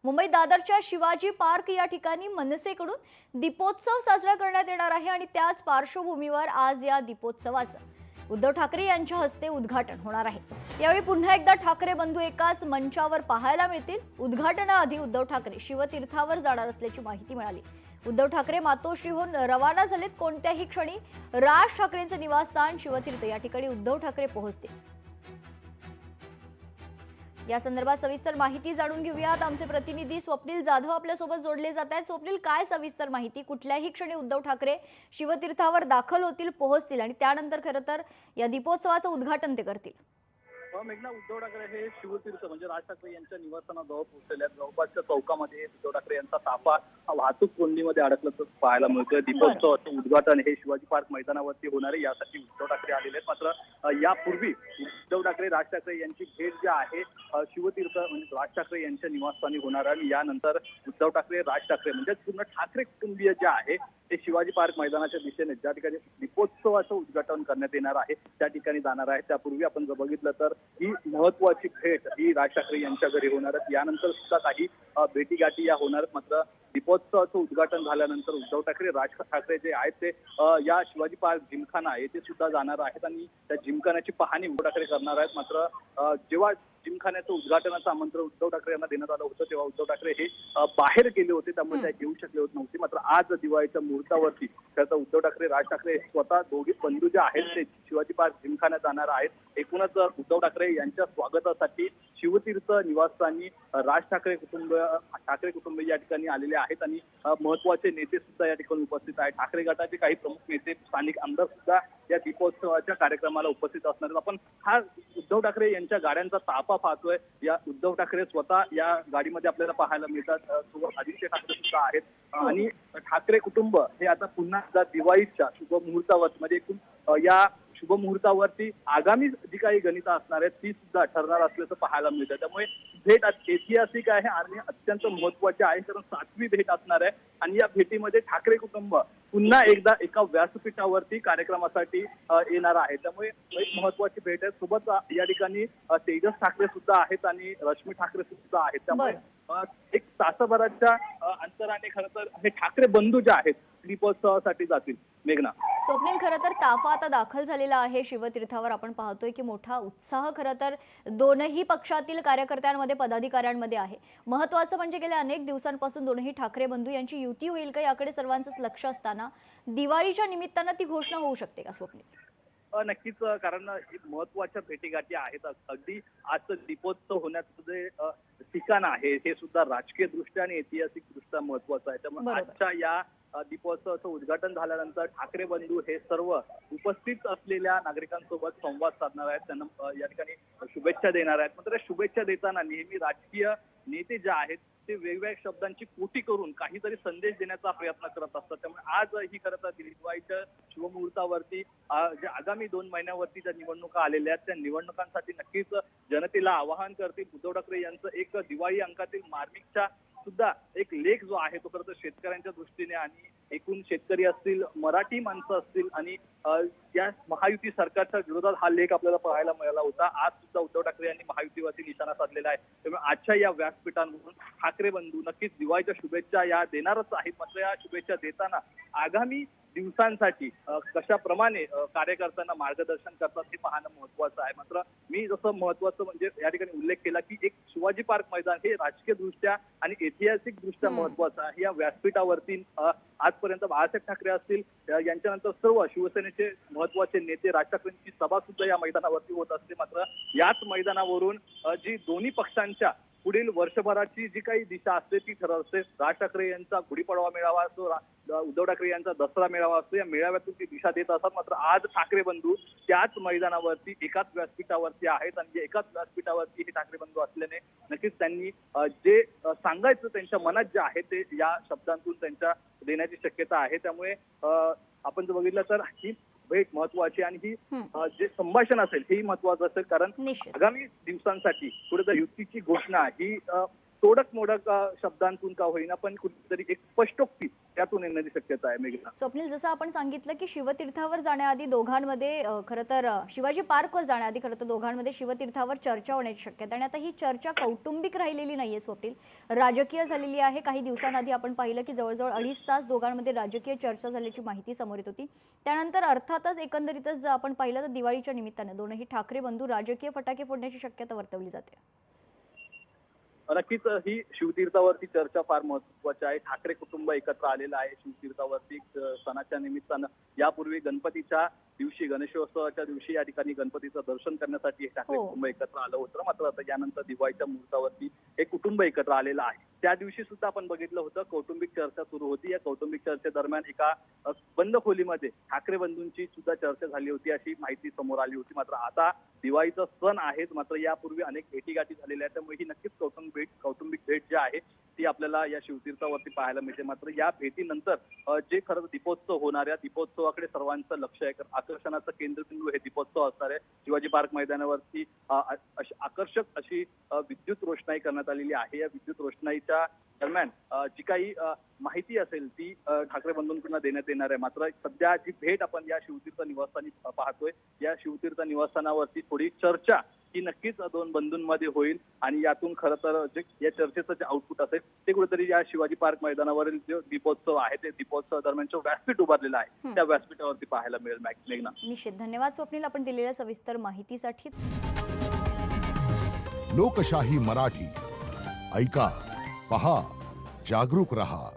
मुंबई दादरच्या शिवाजी पार्क या ठिकाणी मनसेकडून दीपोत्सव साजरा करण्यात येणार आहे आणि त्याच पार्श्वभूमीवर आज या दीपोत्सवाचं उद्धव ठाकरे यांच्या हस्ते उद्घाटन होणार आहे। यावेळी पुन्हा एकदा ठाकरे बंधू एकाच मंचावर पाहायला मिळतील। उद्घाटनाआधी उद्धव ठाकरे शिवतीर्थावर जाणार असल्याची माहिती मिळाली। उद्धव ठाकरे मातोश्रीहून रवाना झालेत। कोणत्याही क्षणी राज ठाकरेंचे निवासस्थान शिवतीर्थ या ठिकाणी उद्धव ठाकरे पोहोचतील। या संदर्भात सविस्तर माहिती जाणून घेऊयात। आमचे प्रतिनिधी स्वप्नील जाधव आपल्या सोबत जोडले जात आहेत। स्वप्नील, काय सविस्तर माहिती? कुठल्याही क्षणी उद्धव ठाकरे शिवतीर्थावर दाखल होतील, पोहोचतील आणि त्यानंतर खरं तर या दीपोत्सवाचं उद्घाटन ते करतील। मेघना, उद्धव ठाकरे हे शिवतीर्थ म्हणजे राज ठाकरे यांच्या निवासस्थानाजवळ पोहोचलेले आहेत। जवळपासच्या चौकामध्ये उद्धव ठाकरे यांचा ताफा वाहतूक कोंडीमध्ये अडकल्याचं पाहायला मिळतं। दीपोत्सवाचं उद्घाटन हे शिवाजी पार्क मैदानावरती होणार आहे, यासाठी उद्धव ठाकरे आलेले आहेत। मात्र यापूर्वी उद्धव ठाकरे राज ठाकरे यांची भेट जी आहे शिवतीर्थ म्हणजे राज ठाकरे यांच्या निवासस्थानी होणार आहे आणि यानंतर उद्धव ठाकरे राज ठाकरे म्हणजे पूर्ण ठाकरे कुटुंबीय जे आहे ते शिवाजी पार्क मैदानाच्या दिशेने ज्या ठिकाणी दीपोत्सवाचं उद्घाटन करण्यात येणार आहे त्या ठिकाणी जाणार आहे। त्यापूर्वी आपण जर बघितलं तर ही महत्वाची भेट ही राज ठाकरे यांच्या घरी होणार आहे। यानंतर सुद्धा काही भेटीगाठी या होणार। मात्र दीपोत्सवाचं उद्घाटन झाल्यानंतर उद्धव ठाकरे राज ठाकरे जे आहेत ते या शिवाजी पार्क जिमखाना येथे सुद्धा जाणार आहेत आणि त्या जिमखान्याची पाहणी उद्धव ठाकरे करणार आहेत। मात्र जेव्हा जिमखान्याचं उद्घाटनाचं आमंत्रण उद्धव ठाकरे यांना देण्यात आलं होतं तेव्हा उद्धव ठाकरे हे बाहेर गेले होते, त्यामुळे ते येऊ शकले होते नव्हते। मात्र आज दिवाळीच्या मुहूर्तावरती त्याचा उद्धव ठाकरे राज ठाकरे स्वतः दोघे बंधू जे आहेत ते शिवाजी पार्क जिमखान्यात जाणार आहेत। एकूणच उद्धव ठाकरे यांच्या स्वागतासाठी शिवतीर्थ निवासस्थानी राज ठाकरे कुटुंब या ठिकाणी आलेले आहेत आणि महत्वाचे नेते सुद्धा या ठिकाणी उपस्थित आहेत। ठाकरे गटाचे काही प्रमुख नेते, स्थानिक आमदार सुद्धा या दीपोत्सवाच्या कार्यक्रमाला उपस्थित असणार आहेत। आपण हा उद्धव ठाकरे यांच्या गाड्यांचा ताफा पाहतोय। या उद्धव ठाकरे स्वतः या गाडीमध्ये आपल्याला पाहायला मिळतात। सोबत आदित्य ठाकरे सुद्धा आहेत आणि ठाकरे कुटुंब हे आता पुन्हा एकदा दिवाळीच्या शुभ मुहूर्तावर म्हणजे एकूण या शुभ मुहूर्तावरती आगामी जी काही गणितं असणार आहेत ती सुद्धा ठरणार असल्याचं पाहायला मिळतं। त्यामुळे भेट ऐतिहासिक आहे आणि अत्यंत महत्वाची आहे, कारण 7वी भेट असणार आहे आणि या भेटीमध्ये ठाकरे कुटुंब पुन्हा एकदा एका व्यासपीठावरती कार्यक्रमासाठी येणार आहे। त्यामुळे एक महत्वाची भेट आहे। सोबत या ठिकाणी तेजस ठाकरे सुद्धा आहेत आणि रश्मी ठाकरे सुद्धा आहेत। त्यामुळे एक तासाभराच्या अंतराने खरं तर हे ठाकरे बंधू जे आहेत दीपोत्सवासाठी जातील। मेघना, स्वप्नील, खरं तर ताफा आता दाखल झालेला आहे शिवतीर्थावर। आपण पाहतोय की मोठा उत्साह खरं तर दोनही पक्षातील कार्यकर्त्यांमध्ये, पदाधिकाऱ्यांमध्ये आहे। महत्त्वाचं म्हणजे गेल्या अनेक दिवसांपासून दोनही ठाकरे बंधू यांची युती होईल का याकडे सर्वांचंच लक्ष असताना दिवाळीच्या निमित्तानं ती घोषणा होऊ शकते का स्वप्नील? नक्कीच, कारण महत्वाच्या भेटीगाठी आहेत। अगदी आजचं दीपोत्सव होण्याचं जे ठिकाण आहे हे सुद्धा राजकीय दृष्ट्या आणि ऐतिहासिक दृष्ट्या महत्वाचं आहे। त्यामुळे आजच्या या दीपोत्सवाचं उद्घाटन झाल्यानंतर ठाकरे बंधू हे सर्व उपस्थित असलेल्या नागरिकांसोबत संवाद साधणार आहेत, त्यांना या ठिकाणी शुभेच्छा देणार आहेत। मात्र शुभेच्छा देताना नेहमी राजकीय नेते जे आहेत ते वेगवेगळ्या शब्दांची कोटी करून काहीतरी संदेश देण्याचा प्रयत्न करत असतात। त्यामुळे आज ही खरं तर दिवाळीच्या शुभमुहूर्तावरती जे आगामी 2 महिन्यावरती ज्या निवडणुका आलेल्या आहेत त्या निवडणुकांसाठी नक्कीच जनतेला आवाहन करतील। उद्धव ठाकरे यांचं एक दिवाळी अंकातील मार्मिकच्या सुद्धा एक लेख जो आहे तो खरं तर शेतकऱ्यांच्या दृष्टीने आणि एकूण शेतकरी असतील, मराठी माणसं असतील आणि या महायुती सरकारच्या विरोधात हा लेख आपल्याला पाहायला मिळाला होता। आज सुद्धा उद्धव ठाकरे यांनी महायुतीवरती निशाणा साधलेला आहे। त्यामुळे आजच्या या व्यासपीठांवरून ठाकरे बंधू नक्कीच दिवाळीच्या शुभेच्छा या देणारच आहेत। मात्र या शुभेच्छा देताना आगामी दिवसांसाठी कशाप्रमाणे कार्यकर्त्यांना मार्गदर्शन करतात हे पाहणं महत्वाचं आहे। मात्र मी जसं महत्वाचं म्हणजे या ठिकाणी उल्लेख केला की एक शिवाजी पार्क मैदान हे राजकीय दृष्ट्या आणि ऐतिहासिक दृष्ट्या महत्वाचं आहे। या व्यासपीठावरती आजपर्यंत बाळासाहेब ठाकरे असतील, यांच्यानंतर सर्व शिवसेनेचे महत्वाचे नेते, राज ठाकरेंची सभा सुद्धा या मैदानावरती होत असते। मात्र याच मैदानावरून जी दोन्ही पक्षांच्या पुढील वर्षभराची जी काही दिशा असते ती ठरवते। राज ठाकरे यांचा गुढीपाडवा मेळावा असतो, उद्धव ठाकरे यांचा दसरा मेळावा असतो, या मेळाव्यातून ती दिशा देत असतात। मात्र आज ठाकरे बंधू त्याच मैदानावरती एकाच व्यासपीठावरती आहेत आणि एकाच व्यासपीठावरती हे ठाकरे बंधू असल्याने नक्कीच त्यांनी जे सांगायचं त्यांच्या मनात जे आहे ते या शब्दांतून त्यांच्या देण्याची शक्यता आहे। त्यामुळे आपण जर बघितलं तर ही भेट महत्वाची आणि ही जे संभाषण असेल हेही महत्वाचं असेल, कारण आगामी दिवसांसाठी कुठेतरी युतीची घोषणा ही तोडक मोडक शब्दांतून का होईना पण कुठेतरी एक स्पष्टोक्ती त्यातून येण्याची शक्यता आहे मेघना. स्वप्नील, जसं आपण सांगितलं की शिवतीर्थावर जाण्याआधी दोघांमध्ये खरं तर शिवाजी पार्कवर जाण्याआधी खरं तर दोघांमध्ये शिवतीर्थावर चर्चा होण्याची शक्यता, आणि आता ही चर्चा कौटुंबिक राहिलेली नाहीये स्वप्नील, राजकीय झालेली आहे. काही दिवसांआधी आपण पाहिलं की जवळजवळ 2.5 तास दोघांमध्ये राजकीय चर्चा झाल्याची माहिती समोर येत होती. त्यानंतर अर्थातच एकंदरीतच जर आपण पाहिलं तर दिवाळीच्या निमित्तानं दोनही ठाकरे बंधू राजकीय फटाके फोडण्याची शक्यता वर्तवली जाते. नक्कीच ही शिवतीर्थावरती चर्चा फार महत्वाची आहे. ठाकरे कुटुंब एकत्र आलेलं आहे शिवतीर्थावरती सणाच्या निमित्तानं. यापूर्वी गणपतीच्या दिवशी, गणेशोत्सवाच्या दिवशी या ठिकाणी गणपतीचं दर्शन करण्यासाठी हे ठाकरे कुटुंब एकत्र आलं होतं. मात्र आता यानंतर दिवाळीच्या मुहूर्तावरती हे कुटुंब एकत्र आलेलं आहे. त्या दिवशी सुद्धा आपण बघितलं होतं कौटुंबिक चर्चा सुरू होती. या कौटुंबिक चर्चेदरम्यान एका बंद खोलीमध्ये ठाकरे बंधूंची सुद्धा चर्चा झाली होती अशी माहिती समोर आली होती. मात्र आता दिवाळीचा सण आहेच, मात्र यापूर्वी अनेक भेटीगाठी झालेल्या आहेत, त्यामुळे ही नक्कीच कौटुंबिक भेट जी आहे ती आपल्याला या शिवतीर्थावरती पाहायला मिळते. मात्र या भेटीनंतर जे खरं दीपोत्सव होणार, या दीपोत्सवाकडे सर्वांचं लक्ष आहे. आकर्षणाचं केंद्रबिंदू हे दीपोत्सव असणार आहे. शिवाजी पार्क मैदानावरती आकर्षक अशी विद्युत रोषणाई करण्यात आलेली आहे. या विद्युत रोषणाईच्या दरम्यान जी काही माहिती असेल ती ठाकरे बंधूंकडून देण्यात येणार आहे. मात्र सध्या जी भेट आपण या शिवतीर्थ निवासस्थानी पाहतोय, या शिवतीर्थ निवासस्थानावरती थोडी चर्चा ही नक्कीच दोन बंधूंमध्ये होईल, आणि यातून खरं तर जे या चर्चेचं जे आउटपुट असेल ते कुठेतरी या शिवाजी पार्क मैदानावरील जो दीपोत्सव आहे ते दीपोत्सव दरम्यानचं व्यासपीठ उभारलेलं आहे त्या व्यासपीठावरती पाहायला मिळेल. मेघना, निश्चित धन्यवाद स्वप्नील आपण दिलेल्या सविस्तर माहितीसाठी. लोकशाही मराठी ऐका, पहा, जागरूक रहा.